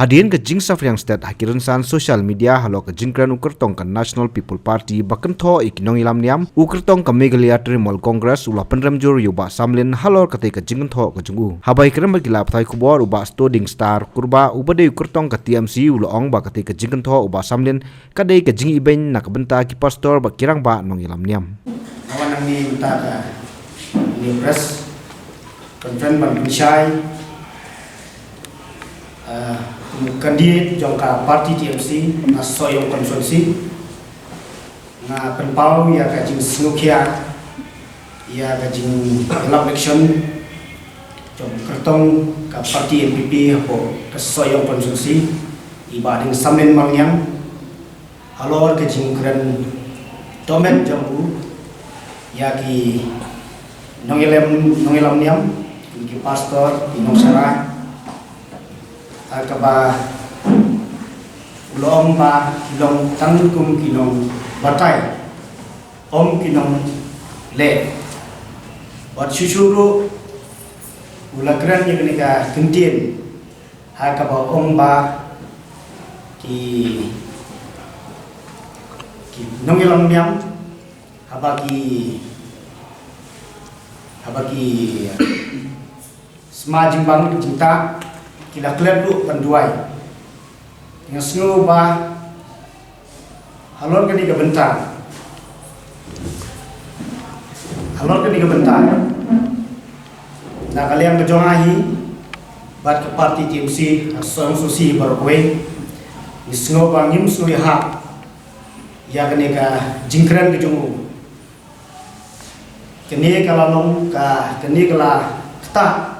Hadirin ke jing safriang state hakiran san social media halo ke jingkran ukertong ke National People Party bakan tho ikinong ilam niam ukertong ke Meghalaya Trinamool Congress ula penremjur yuba samlin halor kate ke jingkan tho ke jungu habai kerem gila pthai kubor uba stoding star kurba ubade ukertong ke TMC ula ong ba kate ke jingkan tho uba samlin kadai ke jing iben nak benta ki pastor ba kirang ba nong ilam niam awan ni benta ka ni press konfen ban pinchai kandidat jongka parti TMC na soyong konsolsi na penpau ya kajing snukia ya kajing election jong kertong ka parti MPP ho ka soyong konsolsi ibading samen mangyang halor kajing keren domet jambu ya ki nongilam niam ki pastor inong sarah kaba ulong ba kilong tangkum kilong batai om kilong le wat susuru ulagran yang nika kentien kaba om ba ki nongilam niam habaki semajing bang cinta kila klep lu penduai yang snow ba halor ke diga bentar nah kalian kejongahi bat ke parti TMC asong susi barokwe ni snow ba ngim snow ha ya kene ka jingkran ke jungu kene kala long ka kene kala kta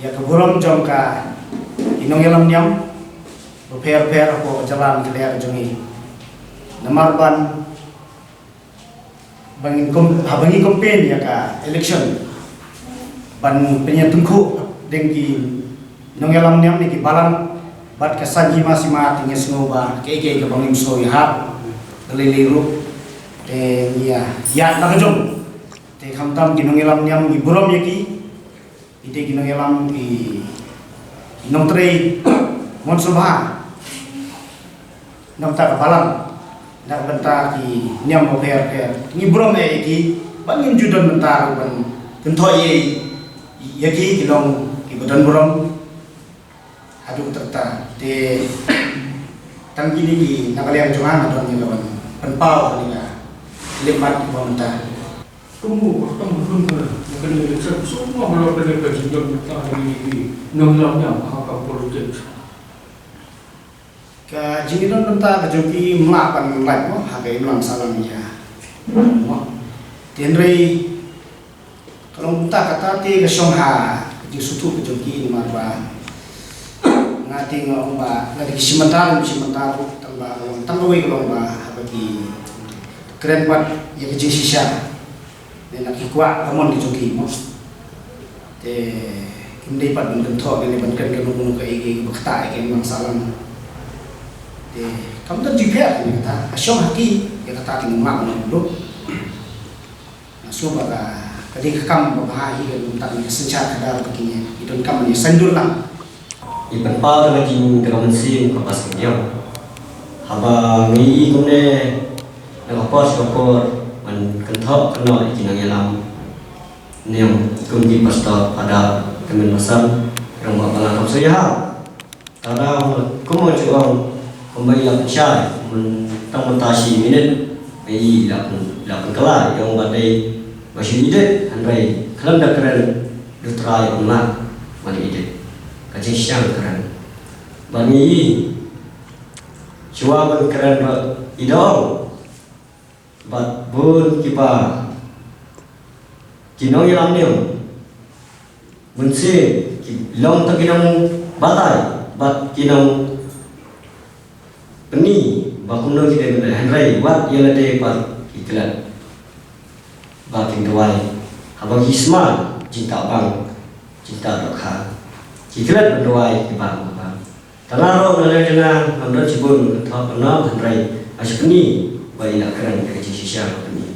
ya keburam jongka inong yalam niam per ko jalan kelihar jongi namarban bangi campaign ya ka election ban penyatungku dengki inong yalam niam ni balang bat kasanji masima tinggal snoba ke bangim so ya leliru ya nakajong te khamtam inong yalam niam ni buram yaki ite ginong yalam inong trei monsobha nong ta kapalang nak benta ki niam mo per ni brom ki bangin judan bentar ban kentoy yaki ginong ki budan brom adu terta te tangkini ki nakalian jungan adon ni lawan penpau ni ka lemat bonta tunggu bertemu dengan semua melakukan kajian tentang ini nonglamnya hak politik. Kajian tentang kajoki melakukan live mo hakai ulang salamnya. Tenrei kalau kita kata ti kesongha di sutu kajoki marba ngati ngomba dari sementara tambah ngomba bagi keren buat ya kejing sisa. Nak kuat kamu dijoki mo te hindi pat ben tho ni ban kan kan ka igi bakta igi mang salam te kamu tan jipya ni kata asyong hati ya kata ting mak no do naso baga kadi kam babahi kan tak ni sencha kada begini itu kam ni sandur lang ipan pa na kin kamansi kapas kyo haba ngi kumne na kapas kapor man kentok kena ikinang yalam niang kumdi pastor ada kemen masam yang bakalan kau saya tada kumo juang kembali lap cai mentang mentasi minit ai lap kelai yang badai masih ide andai kelam dak keren dutrai umat mani ide kajing siang keren bani cuaban keren idong bat bun kipa kinong yalam niam munsi long tak kinong batai bat kinong peni bakuno kita guna handrai wat yang ada pat iklan batin doai abang hisma cinta bang cinta dokha iklan berdoai di bang bang tanaro nalai dengan handrai cibun thap enam handrai asyik peni bayi nak keren ke sisa peni